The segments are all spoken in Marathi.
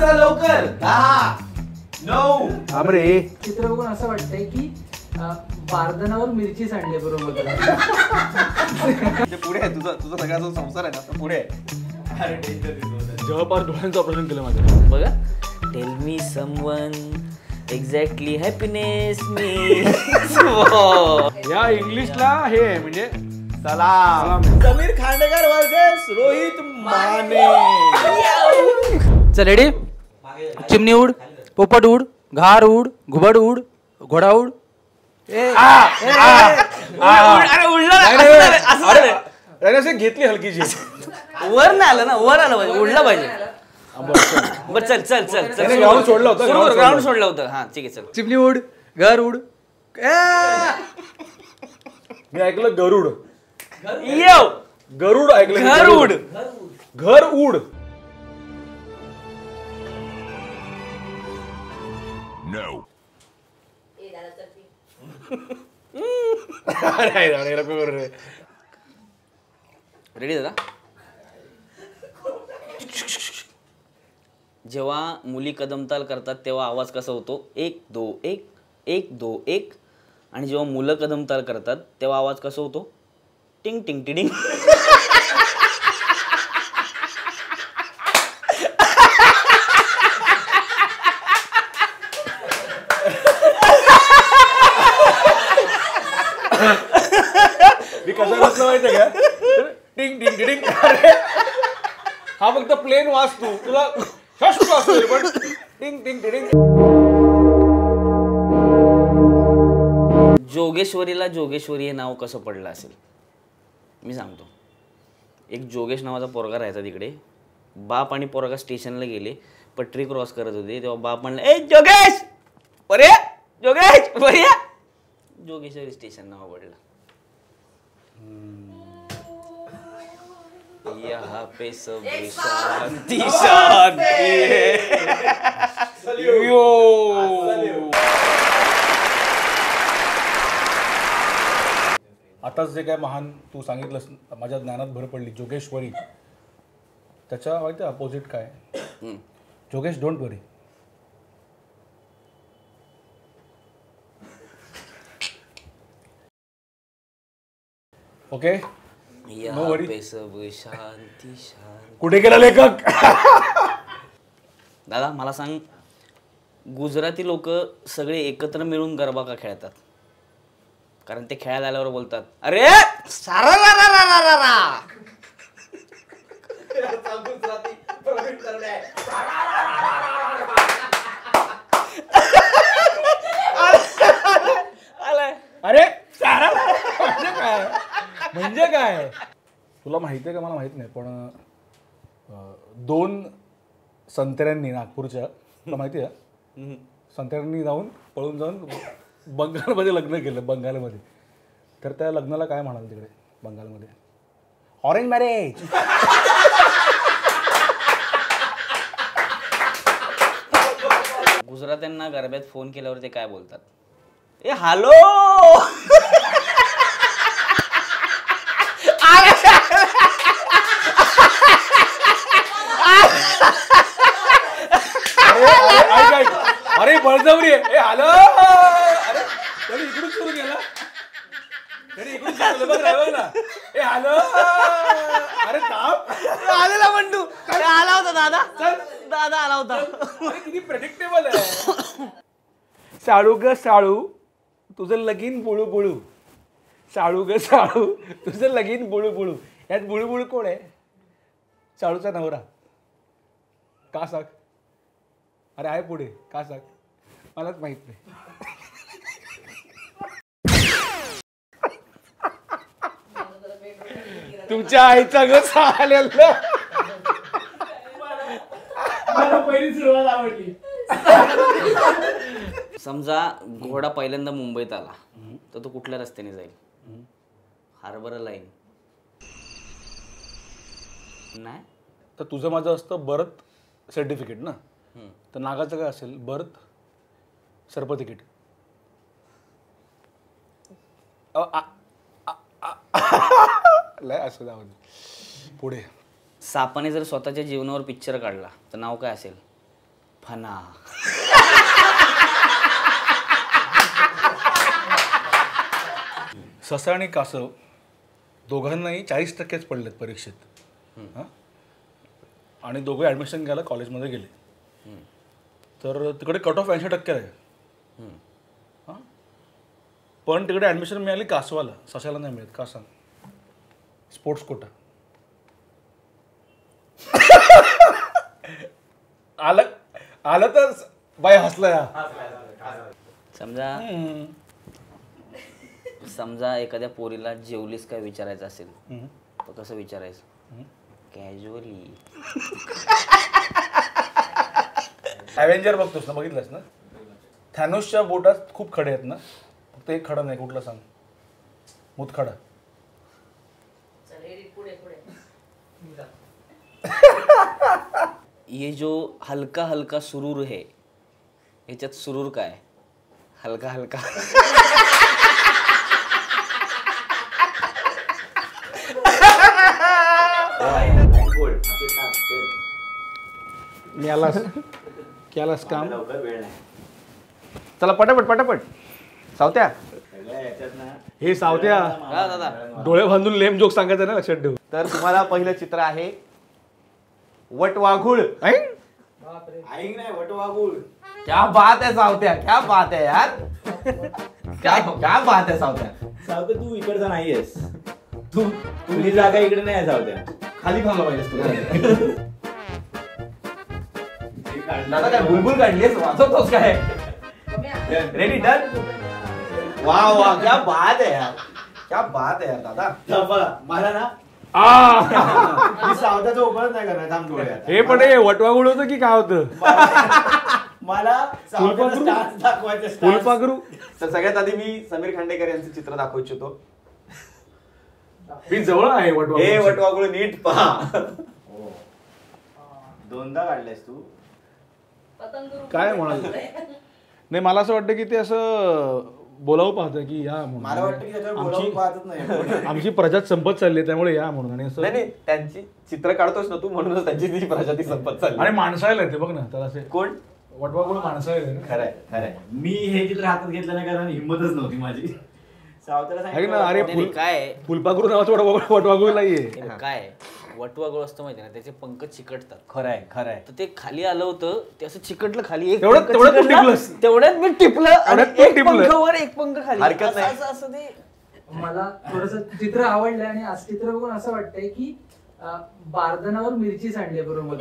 वाचा लवकर. 10 9. आमरे चित्र बघून असं वाटतंय की बारदानावर मिरची सांडली बरोबर. पुढे आहे तुझा सगळा जो संसार आहे ना पुढे आहे. जवळपास डोळ्यांचं ऑपरेशन केलं माझं. बघा. Tell me someone exactly happiness me. या इंग्लिशला हे आहे म्हणजे सलाम. समीर खांडेकर वर्सेस रोहित माने. चल रेडी. चिमणी उड, पोपट उड, घार उड, घुबड उड, घोडा उड. अरे घेतली हलकीची. वर नाही आलं ना, वर आलं पाहिजे, उडला पाहिजे. बरं चल चल चल चल. ग्राउंड सोडलं होतं. ग्राउंड सोडलं होतं. हा ठीक आहे चल. चिमणी उड, घर उड. मी ऐकलं गरुड. येऊ गरुड ऐकलं. घर उड. घर उड. रेडी दादा. जेव्हा मुली कदमताल करतात तेव्हा आवाज कसा होतो? 1 2 1 1 2 1. आणि जेव्हा मुलं कदमताल करतात तेव्हा आवाज कसा होतो? टिंग टिंग टिडिंग. मी कसं बसलं माहितीये का? टिंग टिंग टिंग. हा फक्त प्लेन वाचतो तुला पण टिंग टिंग टिंग. जोगेश्वरीला जोगेश्वरी हे नाव कसं पडलं असेल? मी सांगतो. एक जोगेश नावाचा पोरगा राहायचा तिकडे. बाप आणि पोरगा स्टेशनला गेले, पटरी क्रॉस करत होते, तेव्हा बाप म्हणला, ए जोगेश बरे, जोगेश बरे. जोगेश्वरी स्टेशन नाव पडलं. यहाँ पे सब शांति शांति है. आताच जे काय महान तू सांगितलंस माझ्या ज्ञानात भर पडली. जोगेश्वरी त्याच्या माहिती अपोजिट काय? जोगेश डोंट वरी. ओके. यहाँ पे सब शांति शांति. कुठे गेला लेखक? दादा मला सांग, गुजराती लोक सगळे एकत्र मिळून गरबा का खेळतात? कारण ते खेळायला आल्यावर बोलतात, अरे सारा रा रा रा रा रा. अरे म्हणजे काय तुला माहिती आहे का? मला माहित नाही, पण 2 संत्र्यांनी नागपूरच्या, तुला माहिती आहे, संत्र्यांनी पळून जाऊन बंगालमध्ये लग्न केलं. बंगालमध्ये. तर त्या लग्नाला काय म्हणाल तिकडे बंगालमध्ये? Orange marriage. गुजरात्यांना गरब्यात फोन केल्यावर ते काय बोलतात? ए हॅलो. अरे बळजबरी आहे. हॅलो. अरे त्याने इकडून सुरू केला. बघ ना. ए हॅलो. अरे आलेला बंडू आला होता दादा. दादा आला होता. किती प्रेडिक्टेबल आहे. साळू ग साळू तुझं लगीन बुळू बुळू. साळू ग साळू तुझं लगीन बुळू बुळू. यात बुळू बुळू कोण आहे? साळूचा नवरा. का सांग? अरे आहे पुढे. का सांग? मलाच माहित नाही. तुमच्या आईचा ग चालेलं. पहिली सुरुवात आवडली. समजा घोडा पहिल्यांदा मुंबईत आला तर तो कुठल्या रस्त्याने जाईल? हार्बर लाईन नाही तर तुझं माझं असतं बर्थ सर्टिफिकेट ना. तर नागाचं काय असेल? बर्थ सर्प तिकीट. लय असं जाऊ पुढे. सापाने जर स्वतःच्या जीवनावर पिक्चर काढला तर नाव काय असेल? फना. ससा आणि कासव दोघांनाही 40%च पडलेत परीक्षेत. हां, आणि दोघे ॲडमिशन घ्यायला कॉलेजमध्ये गेले. तर तिकडे कट ऑफ 80% आहे. हां, पण तिकडे ॲडमिशन मिळाली कासवाला, सशाला नाही मिळत. का सांग? Sports quota. आलं तर बाय हसला. समजा एखाद्या पोरीला जेवलीस काय विचारायचं असेल तर कसं विचारायचं? कॅज्युअली. ॲव्हेंजर बघतोस ना, बघितलंस ना? थॅनोसच्या बोटात खूप खडे आहेत ना, फक्त एक खडा नाही. कुठला सांग? मुतखडा. ये जो हलका हलका सुरूर है, ह्याच्यात सुरूर काय? हलका हलका. मी आलास केलास काम. चला पटापट पटापट. सावत्या हे सावत्या हा दादा. डोळे बांधून लेम जोक सांगायचं ना, लक्षात ठेव. तर तुम्हाला पहिलं चित्र आहे वटवाघूळ. क्या बात है सावत्या, क्या बात है यार. क्या बात है सावत्या. सावत्या तू इकडचा नाहीयेस. तुझी जागा इकडे नाही आहे सावत्या. खाली थांबला पाहिजेस तू. दादा काय बुलबुल काढलीस, वाजवतोस काय? Ready done. वा वा, क्या बात है यार, क्या बात है यार दादा. मला ना मी सावत्याचा उपयोग नाही करणार. थांब डोळ्यात. हे पण हे वटवागुळ होतं की काय होतं? मला फुलपाखरू? दाखवायचं. फुलपाखरू. तर सगळ्यात आधी मी समीर खांडेकर यांचं चित्र दाखवू इच्छितो. मी जवळ आहे हे वटवागुळ. वटवाघूळ नीट पहा. दोनदा काढलायस तू. काय म्हणाल? नाही, मला असं वाटतं की ते असं बोलावं पाहतं की या म्हणून. मला वाटतं की त्याच्यावर बोलावून पाहतच नाही. आमची प्रजात संपत चालली आहे, त्यामुळे या म्हणून. आणि असं नाही नाही, त्यांची चित्र काढतोस ना तू, म्हणूनच त्यांची ती प्रजाती संपत चालली. आणि माणसायला येते बघ ना, तर असे कोण? वटवागुळ माणसायला. खरंय खरंय. मी हे चित्र हातात घेतलं नाही कारण हिंमतच नव्हती माझी. सावत्याला आहे ना. अरे नाही, काय फुलपाखरू नावाचं वटवागुळ नाहीये. काय वटवागुळ असतं माहिती ना, त्याचे पंख चिकटतात. खरंय खरंय. तर ते खाली आलं होतं, ते असं चिकटलं खाली. एक तेवढ्यात पंख तू चिकटला, टिपलंस. तेवढ्यात मी टिपलं. आणि तेवढ्यात तू एक टिपलं. पंख वर, एक पंख खाली. हरकत नाही. असं असं ते. मला थोडस चित्र आवडलं आणि आज चित्र बघून असं वाटतंय की बारदानावर मिरची सांडली बरोबर.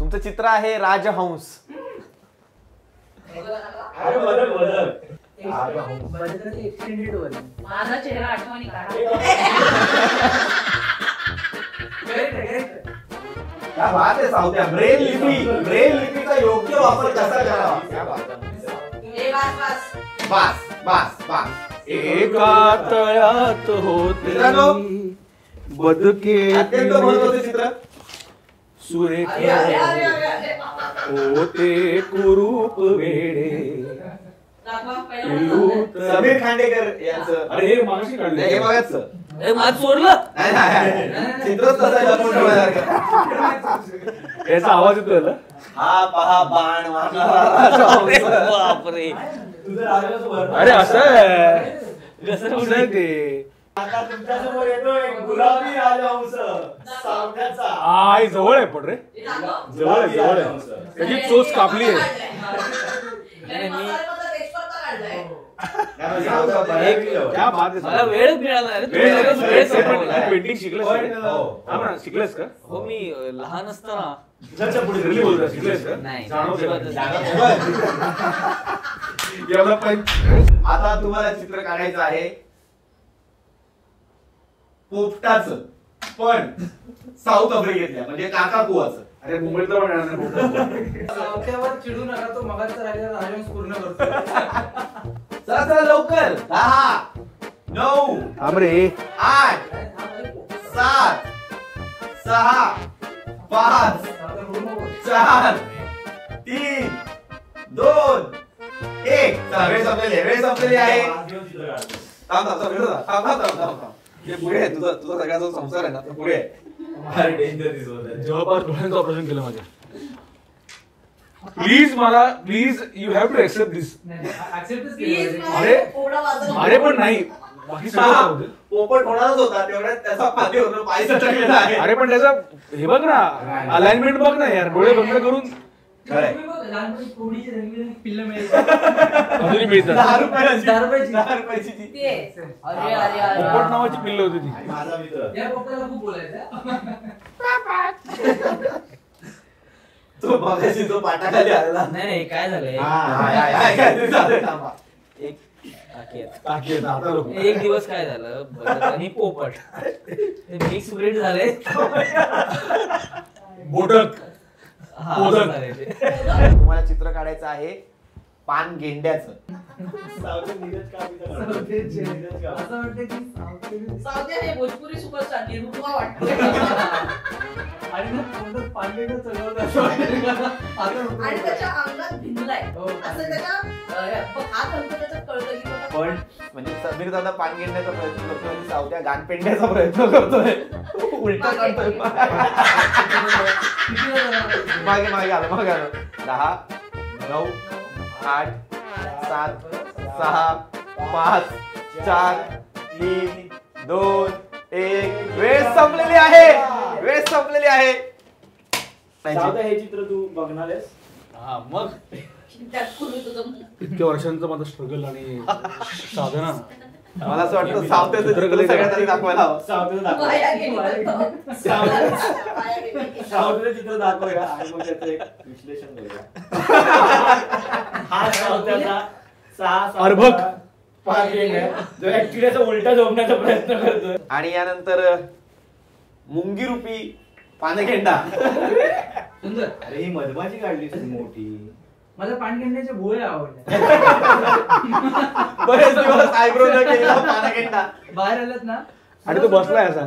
तुमचं चित्र आहे राजहंस. अरे बदल बदल. एक्सटेंडेड वर. माझा चेहरा आठवणी काढा. क्या बात आहे सावत्या. ब्रेल लिपीचा योग्य वापर कसा करावा? क्या बात आहे. ए बस बस. बस बस बस. एका तळ्यात होते मित्रांनो, बदके अत्यंत महत्त्वाचं चित्र. सुरेख अरे अरे अरे अरे. होते कुरूप वेडे. दाखवा पहिला. समीर खांडेकर यांचं. अरे हे मागाशी हे काढले. बघाच. ए, माझं चोरलं. चित्रच तसं लपून ठेवण्यासारखं. याचा आवाज येतोय ना. हा पहा बाण मारणारा. बापरे. तुझं राजाचं भरपूर. अरे असं आहे. कसं असं आहे ते. आता तुमच्या समोर येतोय गुलाबी राजहंस सावत्याचा. आय जवळ आहे पण रे. हे दाखव. जवळ आहे, जवळ आहे. त्याची चोच कापली आहे. नाही, मसाल्यामध्ये तेजपत्ता काढलाय. क्या बात आहे. मला वेळच मिळाला नाही रे. तू वेळ संपवला. पेंटिंग शिकलेस का? हो, मी लहान असताना. Really बोलतोय, शिकलेस का? नाही. एवढं पण आता तुम्हाला चित्र काढायचं आहे पोपटाचं, पण साऊथ आफ्रिकेतल्या, म्हणजे काकाकुवाचं. अरे मुंबईतला पण येणार नाही. सावत्यावर चिडू नका, तो मगाचा राहिलेला राजहंस पूर्ण करतो. चला चला लवकर. 10 9 थांब रे. 8 7 6 5 4 3 2 1. वेळ संपलेली आहे. थांब थांब थांब थांब थांब थांब थांब. हे पुढे आहे, तुझा सगळ्याचा संसार आहे ना, तो पुढे आहे. जवळपास डोळ्यांचं ऑपरेशन केलं माझ्या. Please you have to accept this. अरे पण नाही बाकी सगळं पोपट होणारच होता तेवढ्यात त्याचा पाणी होतं पाय सटकलेला आहे. अरे पण त्याचा हे बघ ना अलाइनमेंट बघ ना यार डोळे बंद करून पिल्ल अजूनही मिळतात. 10 रुपयाची ती. पोपट नावाची पिल्ल होती ती. माझा मित्र या पोपटाला खूप बोलायचं. तो बघायची तो पाटाखाली आला. नाही काय झालंय एक दिवस काय झालं भरत आणि पोपट ते मिक्स ब्रीड झाले. बोटक तुम्हाला चित्र काढायचं आहे पान गेंड्याचं. सावते हे भोजपुरी सुपरस्टार निरुपमा वाटतो. आणि त्याच्या अंगात भिनलाय असं त्याच्या हात हलतो त्याच्यात कळतं की बाबा पण म्हणजे समीर दादा पान गेंड्याचा प्रयत्न करतोय आणि सावत्या गान पेंड्याचा प्रयत्न करतोय. उलटा करतोय. मागे मागे आलं 10 9 8 7 6 5 4 3 2 1 वेळ संपलेली आहे. सावता हे चित्र तू बघणार आहेस? हा मग त्यात पूर्वी तुझं इतक्या वर्षांचं माझं स्ट्रगल आणि साधना. मला असं वाटतं सावत्याचं चित्र सगळ्यात आधी दाखवायला हवं. सावतेचं वाया गेली. वाया गेली. चित्र दाखव का आणि मग त्याचं एक विश्लेषण करूया. हा सावत्याचा 6 अर्भक पान गेंड्या जो ऍक्च्युली असा उलटा झोपण्याचा प्रयत्न करतोय. आणि यानंतर मुंगी रूपी पानगेंडा. सुंदर. अरे ही मधमाशी काढली मोठी. मला पानगेंड्याच्या भोळे आवडल्या. बरेच दिवस आयब्रो न केलेला पानगेंडा. बाहेर आलात ना आणि तो बसलाय असा.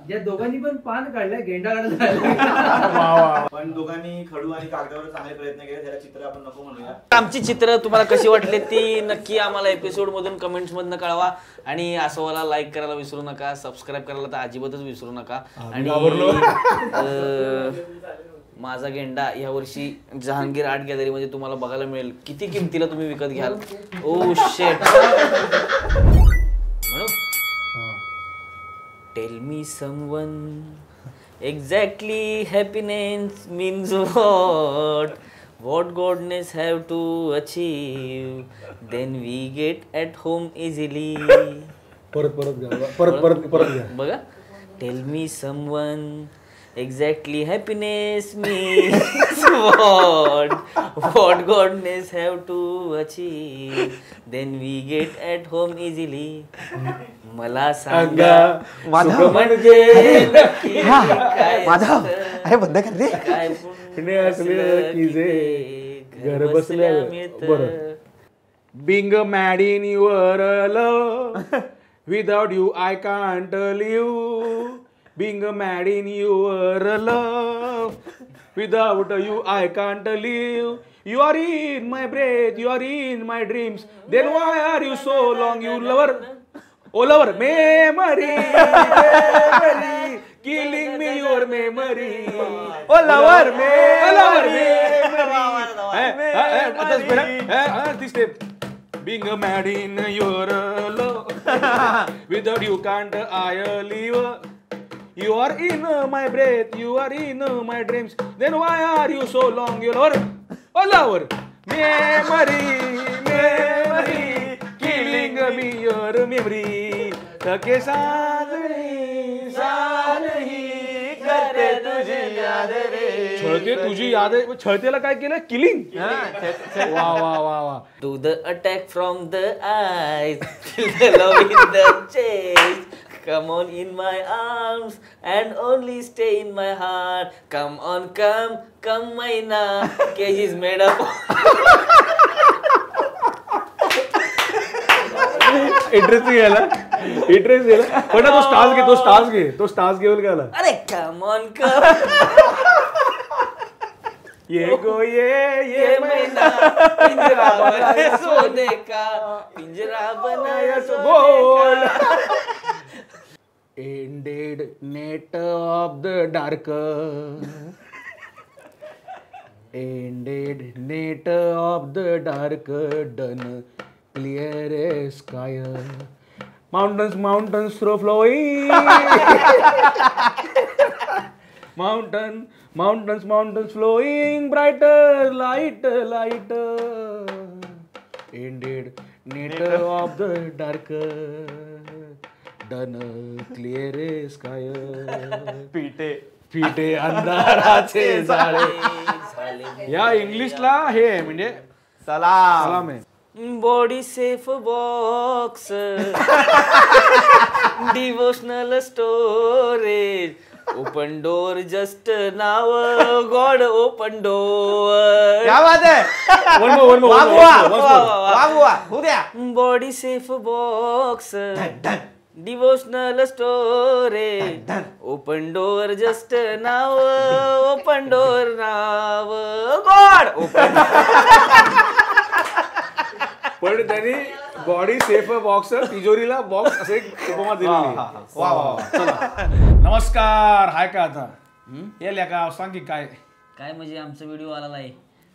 या दोघांनी पण पान काढलंय गेंडा काढला. पण दोघांनी खडू आणि कागदावर चांगले प्रयत्न केले. त्याला चित्र आपण नको म्हणूया. आमची चित्र तुम्हाला कशी वाटली ती नक्की आम्हाला एपिसोड मधून कमेंट्स मधनं कळवा. आणि असं लाईक करायला विसरू नका, सबस्क्राईब करायला तर अजिबातच विसरू नका. आणि माझा गेंडा या वर्षी जहांगीर आर्ट गॅलरी मध्ये तुम्हाला बघायला मिळेल. किती किमतीला तुम्ही विकत घ्याल. ओ शेट. Tell me someone exactly happiness means what godness have to achieve, then we get at home easily. परत घ्या बघा. Tell me someone exactly happiness means what godness have to achieve, then we get at home easy. मला सांगा माधव म्हणजे नक्की काय माधव असतं? अरे बंद कर रे. काय पुण्य असलं की जे घर बसल्या बरं. Being mad in your love, without you I can't live. Being mad in your love, without you I can't live. You are in my breath, you are in my dreams. Then why are you so long, you lover? Oh lover, memory, killing me your memory. Oh lover, memory. This step. Being mad in your love, without you can't I live. You are in my breath, you are in my dreams. Then why are you so long, you lover? Oh lover, memory, killing me your memory. थके साथ नहीं करते तुझी याद रे. छळते तुझी याद आहे. छळतेला काय केलं? किलिंग. वा वा वा वा. Do the attack from the eyes, feel the love in the chest. Come on in my arms and only stay in my heart. Come on, come Maina. Cage is made up. Interest गेला पण तो स्टार्स घेऊन गेला. अरे come on. ये गो ये मैना पिंजरा बनाया सोने का, पिंजरा बनाया सोने का. ended net of the dark, ended net of the dark, done clear sky, mountains through flowing, mountains flowing, brighter light, ended net of the dark, done clear sky, पिटे अंधाराचे जाळे. या इंग्लिशला हे आहे म्हणजे सलाम आहे. Body safe box, devotional storage, open door just now, god open door. क्या बात है. वागवा हो द्या. Body safe box, devotional storage, open door just now, open door now, god open. पण त्यांनी बॉडी सेफ बॉक्स तिजोरीला बॉक्स असे एक उपमा दिलेली. नमस्कार. हाय का आता येल्या का सांग की काय काय म्हणजे आमचा व्हिडिओ आलेला आहे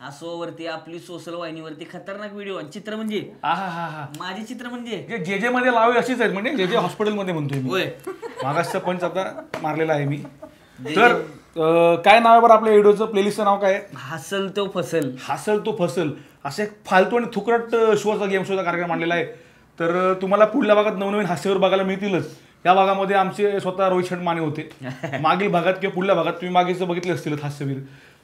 आसोवरती, आपली सोशल वाहिनीवरती खतरनाक व्हिडिओ. चित्र म्हणजे माझे चित्र म्हणजे जे जे मध्ये लावे अशीच आहेत म्हणजे जे जे हॉस्पिटलमध्ये म्हणतोय मी. मागासचा पंच आता मारलेला आहे मी. तर काय नाव आहे बरं आपल्या व्हिडिओचं, प्लेलिस्टचं नाव काय आहे? हसल तो फसल. हसल तो फसल. असे फालतू आणि थुकरट शोचा गेम शोचा कार्यक्रम आणलेला आहे. तर तुम्हाला पुढल्या भागात नवनवीन हास्यवर बघायला मिळतीलच. या भागामध्ये आमचे स्वतः रोहित शेट माने होते. मागील भागात किंवा पुढल्या भागात तुम्ही मागेचं बघितले असतील हास्यवीर.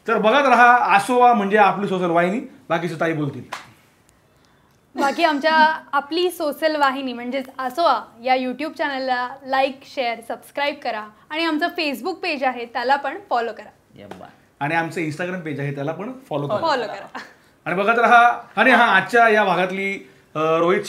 तर बघत राहा आसोवा म्हणजे आपली सोशल वाहिनी. बाकीचं ताई बोलतील. बाकी आमच्या आपली सोशल वाहिनी म्हणजेच आसोआ या यूट्यूब चॅनलला लाईक, शेअर, सबस्क्राईब करा. आणि आमचं फेसबुक पेज आहे त्याला पण फॉलो करा. आणि आमचं इंस्टाग्राम पेज आहे त्याला पण फॉलो करा. आणि बघत राहा. आणि हा आजच्या या भागातली रोहित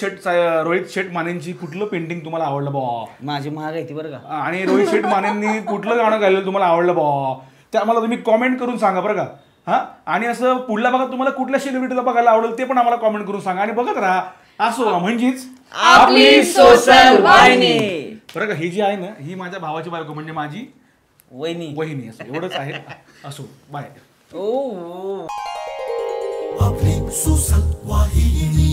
शेट मानेंची कुठलं पेंटिंग तुम्हाला आवडलं बा? माझी महाग आहे ती बरं का. आणि रोहित शेट मानेंनी कुठलं गाणं गायलेलं तुम्हाला आवडलं बा ते आम्हाला तुम्ही कॉमेंट करून सांगा बरं का. हा. आणि असं पुढल्या भागात तुम्हाला कुठल्या सेलिब्रिटीला बघायला आवडेल ते पण आम्हाला कॉमेंट करून सांगा. आणि बघत राहा आसोआ म्हणजेच आपली सोशल वाहिनी. बरं का. ही जी आहे ना ही माझ्या भावाची बायको म्हणजे माझी वहिनी असं एवढंच आहे. असो बाय. ओ आपली सोशल वाहिनी.